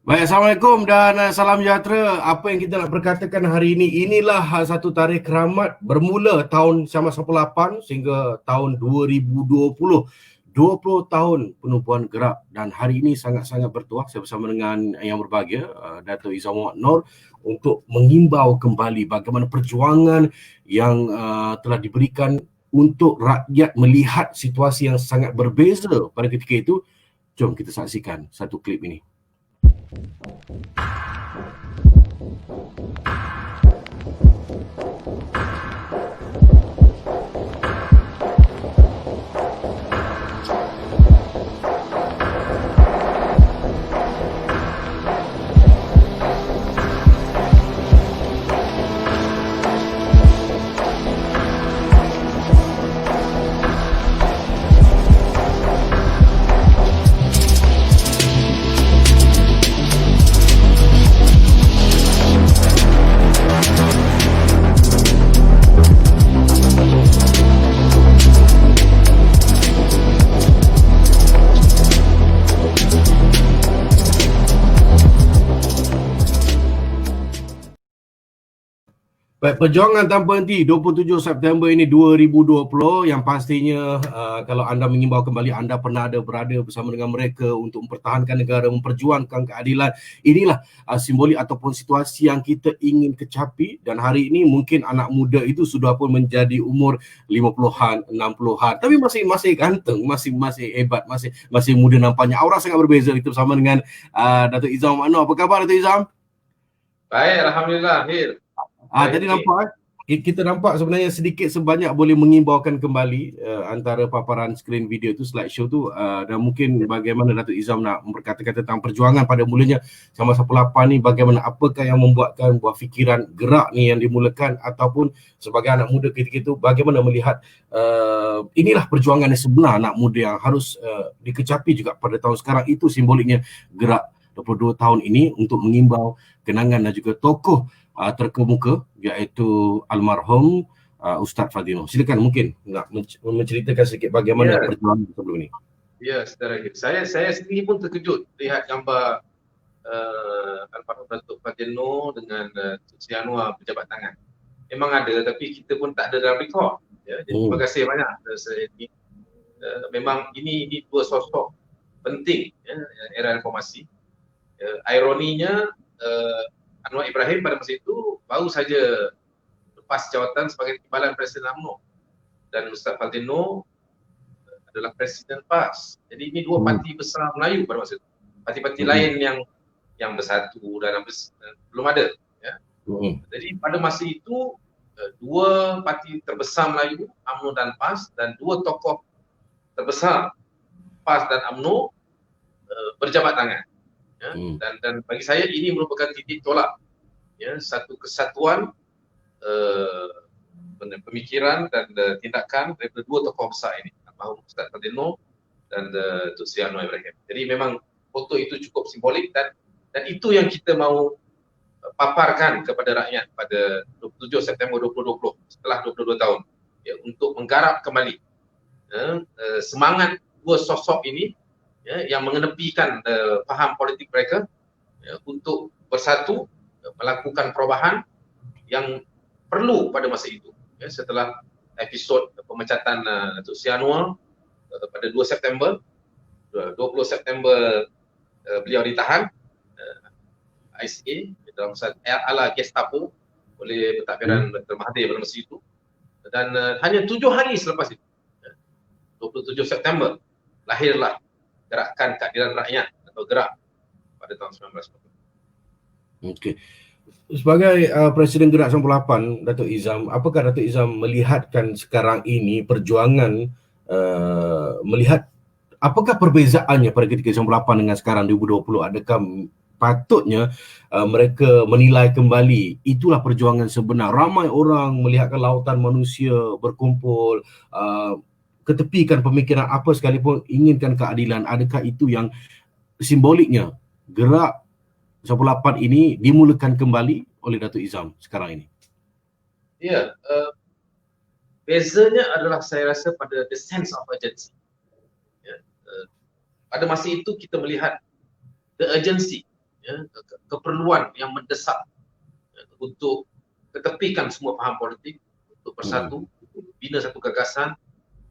Baik, Assalamualaikum dan salam sejahtera. Apa yang kita nak berkatakan hari ini, inilah satu tarikh keramat bermula tahun 1998 sehingga tahun 2020. 20 tahun penubuhan gerak dan hari ini sangat-sangat bertuah saya bersama dengan yang berbahagia Dato' Izam Muhammad Noor untuk mengimbau kembali bagaimana perjuangan yang telah diberikan untuk rakyat melihat situasi yang sangat berbeza pada ketika itu. Jom kita saksikan satu klip ini. Baik, perjuangan tanpa henti 27 September ini 2020 yang pastinya kalau anda mengimbau kembali anda pernah ada berada bersama dengan mereka untuk mempertahankan negara, memperjuangkan keadilan. Inilah simbolik ataupun situasi yang kita ingin kecapi dan hari ini mungkin anak muda itu sudah pun menjadi umur 50-an, 60-an tapi masih ganteng, masih hebat, masih muda nampaknya. Aura sangat berbeza. Kita bersama dengan Dato' Izam Muhammad Noor. Apa khabar Dato' Izam? Baik, Alhamdulillah, Hil. Tadi nampak kita nampak sebenarnya sedikit sebanyak boleh mengimbaukan kembali antara paparan skrin video tu, slideshow tu, dan mungkin bagaimana Datuk Izam nak berkata-kata tentang perjuangan pada mulanya sama 18 ni, bagaimana apakah yang membuatkan buah fikiran gerak ni yang dimulakan ataupun sebagai anak muda ketika itu bagaimana melihat inilah perjuangan yang sebenar anak muda yang harus dikecapi juga pada tahun sekarang. Itu simboliknya gerak 22 tahun ini untuk mengimbau kenangan dan juga tokoh terkemuka iaitu almarhum Ustaz Fadil Noor. Silakan mungkin nak menceritakan sedikit bagaimana perjuangan sebelum ini. Ya, saudara Hil. Saya sendiri pun terkejut lihat gambar almarhum Datuk Fadil Noor dengan Sri Anwar berjabat tangan. Memang ada tapi kita pun tak ada dalam rekod. Ya, jadi terima kasih banyak. Memang ini dua sosok penting ya, era reformasi. Ironinya Anwar Ibrahim pada masa itu baru saja lepas jawatan sebagai Timbalan Presiden UMNO dan Ustaz Fadil Noor adalah Presiden PAS. Jadi ini dua parti besar Melayu pada masa itu. Parti-parti lain yang bersatu dan belum ada. Ya. Jadi pada masa itu dua parti terbesar Melayu, UMNO dan PAS, dan dua tokoh terbesar PAS dan UMNO berjabat tangan. Ya, dan bagi saya ini merupakan titik tolak ya, satu kesatuan pemikiran dan tindakan daripada dua tokoh besar ini, almarhum Ustaz Fadil Noor dan Datuk Seri Anwar Ibrahim. Jadi memang foto itu cukup simbolik dan itu yang kita mahu paparkan kepada rakyat pada 27 September 2020 setelah 22 tahun ya, untuk menggarap kembali semangat dua sosok ini ya, yang mengenepikan faham politik mereka ya, untuk bersatu melakukan perubahan yang perlu pada masa itu ya, setelah episod pemecatan Datuk Seri Anwar pada 2 September 20 September beliau ditahan ICA dalam ala Gestapo oleh pentadbiran Dr. Mahathir pada masa itu dan hanya 7 hari selepas itu 27 September lahirlah Gerakan Keadilan Rakyat atau gerak pada tahun 1940. Okey. Sebagai Presiden Gerak 98, Datuk Izam, apakah Datuk Izam melihatkan sekarang ini perjuangan melihat apakah perbezaannya pada ketika 98 dengan sekarang 2020? Adakah patutnya mereka menilai kembali itulah perjuangan sebenar? Ramai orang melihatkan lautan manusia berkumpul, ketepikan pemikiran apa sekalipun inginkan keadilan. Adakah itu yang simboliknya gerak 98 ini dimulakan kembali oleh Datuk Izam sekarang ini? Ya, bezanya adalah saya rasa pada the sense of urgency. Ya, pada masa itu kita melihat the urgency ya, keperluan yang mendesak ya, untuk ketepikan semua paham politik, untuk bersatu, untuk bina satu gagasan,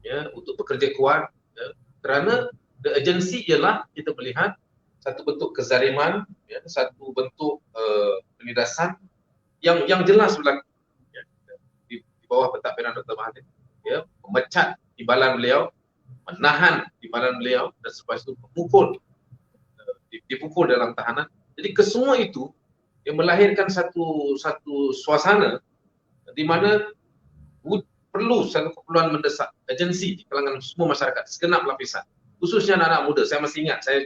ya, untuk bekerja kuat, ya, kerana the urgency ialah kita melihat satu bentuk kezaliman, ya, satu bentuk penindasan yang jelas berlaku, ya, di bawah pentadbiran Dr. Mahathir, ya, memecat timbalan beliau, menahan timbalan beliau, dan selepas itu dipukul dalam tahanan. Jadi kesemua itu yang melahirkan satu suasana di mana perlu satu keperluan mendesak, urgensi di kalangan semua masyarakat, segenap lapisan, khususnya anak-anak muda. Saya masih ingat, saya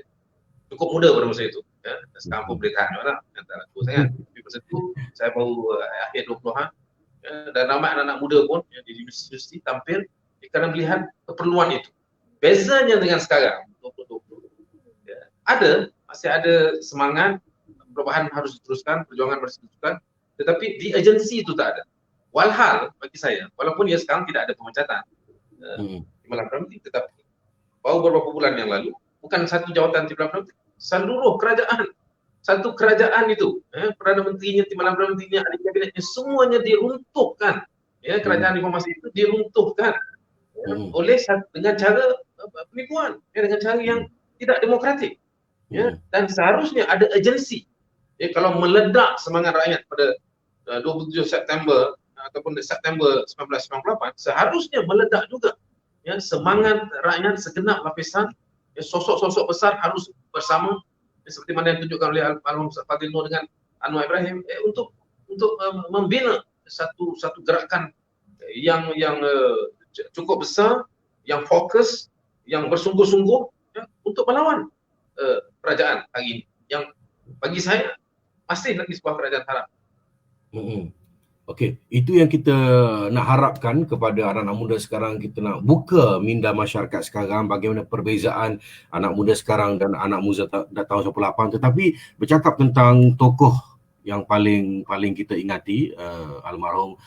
cukup muda pada masa itu, ya. Sekarang pun boleh tahan mana antara tu saya, tapi masa itu saya baru akhir 20-an, ya, dan ramai anak-anak muda pun yang di universiti tampil kerana melihat keperluan itu. Bezanya dengan sekarang 2020, ya, masih ada semangat, perubahan harus diteruskan, perjuangan harus diteruskan, tetapi di agensi itu tak ada. Walhal bagi saya, walaupun ya sekarang tidak ada pemecatan timbalan Perdana, tetapi baru beberapa bulan yang lalu, bukan satu jawatan timbalan Perdana, seluruh kerajaan, satu kerajaan itu, Perdana Menterinya, timbalan Perdana Menterinya, ahli kabinetnya, semuanya diruntuhkan. Ya, kerajaan reformasi itu diruntuhkan, ya, dengan cara penipuan, ya, dengan cara yang tidak demokratik. Ya, dan seharusnya ada agensi. Ya, kalau meledak semangat rakyat pada 27 September ataupun September 1998, seharusnya meledak juga, ya, semangat rakyat segenap lapisan, ya, sosok-sosok besar harus bersama, ya, seperti mana yang ditunjukkan oleh Almarhum Fadil Noor dengan Anwar Ibrahim, untuk membina satu gerakan yang cukup besar, yang fokus, yang bersungguh-sungguh, ya, untuk melawan kerajaan hari ini, yang bagi saya masih lagi sebuah kerajaan haram. Okey, itu yang kita nak harapkan kepada anak-anak muda sekarang. Kita nak buka minda masyarakat sekarang, bagaimana perbezaan anak muda sekarang dan anak muda tahun 98. Tetapi bercakap tentang tokoh yang paling kita ingati, almarhum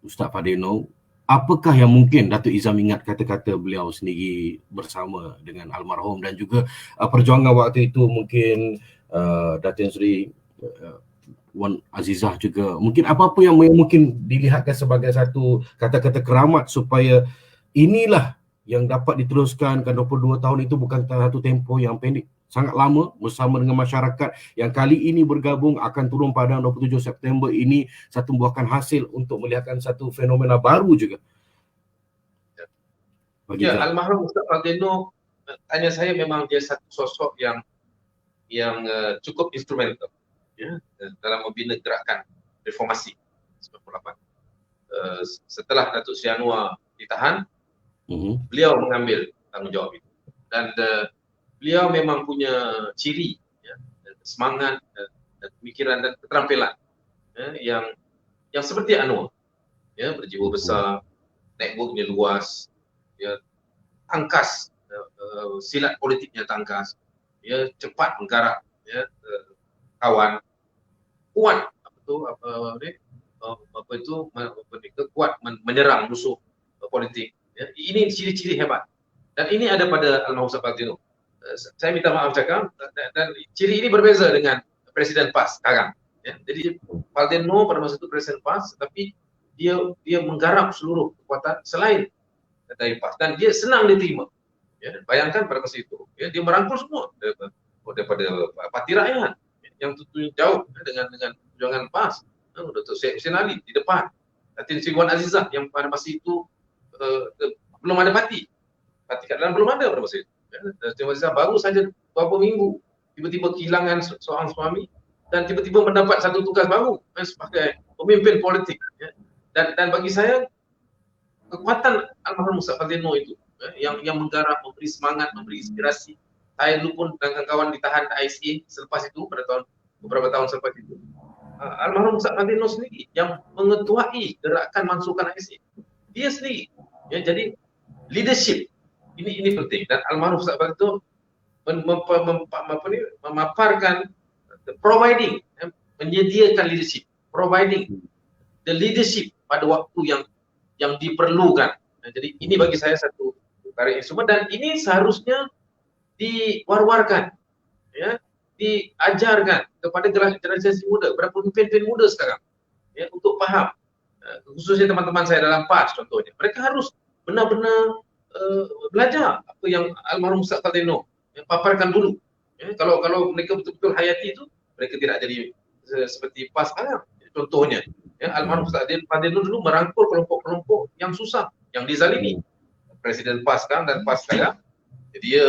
Ustaz Fadil Noor, apakah yang mungkin Datuk Izam ingat kata-kata beliau sendiri bersama dengan almarhum, dan juga perjuangan waktu itu mungkin Datin Seri Wan Azizah juga, mungkin apa-apa yang mungkin dilihatkan sebagai satu kata-kata keramat supaya inilah yang dapat diteruskan. Kan 22 tahun itu bukan satu tempoh yang pendek, sangat lama bersama dengan masyarakat yang kali ini bergabung akan turun pada 27 September ini, satu membuahkan hasil untuk melihatkan satu fenomena baru juga. Almarhum Ustaz Fadil Noor, tanya saya, memang dia satu sosok yang cukup instrumental, ya, dalam membina gerakan reformasi 98. Setelah Datuk Seri Anwar ditahan, beliau mengambil tanggungjawab itu, dan beliau memang punya ciri, ya, semangat, dan pemikiran dan keterampilan, ya, yang seperti Anwar, ya, berjiwa besar, networknya luas, ya, tangkas, silat politiknya tangkas, ya, cepat menggarap, ya, kawan, kuat kuat menyerang musuh politik, ya. Ini ciri-ciri hebat, dan ini ada pada almarhum Ustaz Fadil Noor. Saya minta maaf cakap, dan ciri ini berbeza dengan Presiden PAS sekarang, ya. Jadi Fadil Noor pada masa itu Presiden PAS, tetapi dia menggarap seluruh kekuatan selain dari PAS, dan dia senang diterima, ya. Bayangkan pada masa itu, ya, dia merangkul semua daripada parti rakyat yang tentunya jauh, ya, dengan perjuangan PAS, Datuk Syed Hussein Ali di depan, Datin Seri Wan Azizah yang pada masa itu belum ada parti keadilan belum ada pada masa itu, ya. Datin Wan Azizah baru saja beberapa minggu tiba-tiba kehilangan seorang suami, dan tiba-tiba mendapat satu tugas baru, sebagai pemimpin politik, ya. Dan bagi saya kekuatan almarhum Ustaz Fadil Noor itu, ya, yang menggarap, memberi semangat, memberi inspirasi. Saya dulu pun dengan kawan ditahan ISA selepas itu, pada beberapa tahun selepas itu. Almarhum Ustaz Fadil Noor sendiri yang mengetuai gerakan mansuhkan ISA, dia sendiri, ya. Jadi leadership ini penting, dan almarhum Ustaz Fadil Noor memaparkan providing, menyediakan leadership, providing the leadership pada waktu yang diperlukan. Jadi ini bagi saya satu karya instrumen, dan ini seharusnya diwar-warkan, ya, diajarkan kepada generasi muda, kepada pemimpin muda sekarang, ya, untuk faham, khususnya teman-teman saya dalam PAS contohnya, mereka harus benar-benar belajar apa yang almarhum Ustaz Fadil paparkan dulu. Ya, kalau mereka betul-betul hayati itu, mereka tidak jadi seperti PAS sekarang. Contohnya, ya, almarhum Ustaz Fadil dulu merangkul kelompok-kelompok yang susah, yang dizalimi. Presiden PAS sekarang dan PAS sekarang, jadi dia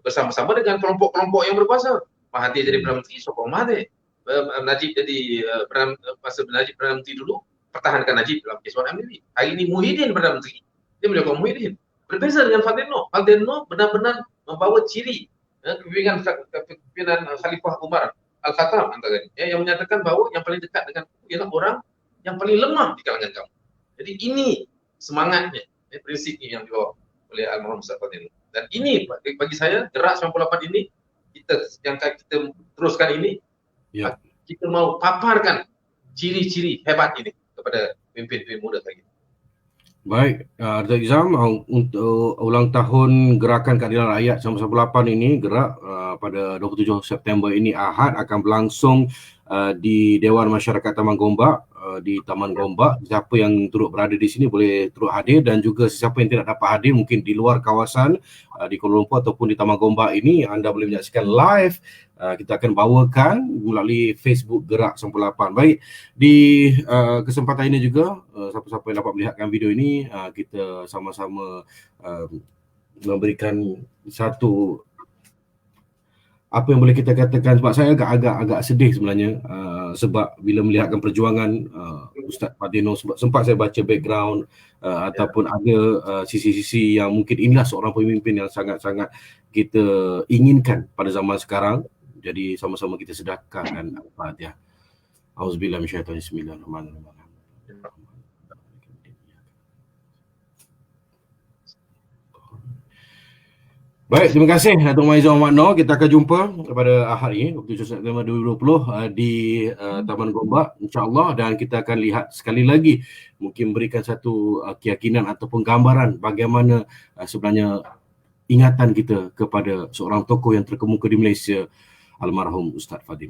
bersama-sama dengan kelompok-kelompok yang berkuasa. Mahathir jadi Perdana Menteri, sokong Mahathir. Najib jadi masa Najib Perdana Menteri dulu, pertahankan Najib dalam kes Wan Amiri. Hari ini Muhyiddin Perdana Menteri, dia menyokong Muhyiddin. Berbeza dengan Fadil Noh. Fadil Noh benar-benar membawa ciri kepimpinan Khalifah Umar Al-Khattab antaranya, yang menyatakan bahawa yang paling dekat dengan ialah orang yang paling lemah di kalangan kamu. Jadi ini semangatnya, prinsipnya yang dibawa oleh almarhum Ustaz Fadil. Dan ini bagi saya gerak 98 ini yang kita teruskan ini, kita mau paparkan ciri-ciri hebat ini kepada pemimpin muda lagi. Baik, Datuk Izam, untuk ulang tahun Gerakan Keadilan Rakyat 98 ini, gerak pada 27 September ini Ahad akan berlangsung di Dewan Masyarakat Taman Gombak, di Taman Gombak. Siapa yang turut berada di sini boleh turut hadir, dan juga sesiapa yang tidak dapat hadir mungkin di luar kawasan di Kuala Lumpur ataupun di Taman Gombak ini, anda boleh menyaksikan live. Kita akan bawakan melalui Facebook Gerak 98. Baik, di kesempatan ini juga siapa-siapa yang dapat melihatkan video ini, kita sama-sama memberikan satu, apa yang boleh kita katakan, sebab saya agak sedih sebenarnya, sebab bila melihatkan perjuangan Ustaz Fadil, sebab sempat saya baca background ataupun ada sisi-sisi yang mungkin inilah seorang pemimpin yang sangat-sangat kita inginkan pada zaman sekarang. Jadi sama-sama kita sedekahkan Al-Fatihah. Auzubillahi minasyaitonir rajim. Bismillahirrahmanirrahim. Baik, terima kasih Datuk Maizah Muhammad Noor. Kita akan jumpa pada Ahad ini 27 September 2020 di Taman Gombak, insya-Allah, dan kita akan lihat sekali lagi, mungkin berikan satu keyakinan ataupun gambaran bagaimana sebenarnya ingatan kita kepada seorang tokoh yang terkemuka di Malaysia, almarhum Ustaz Fadil.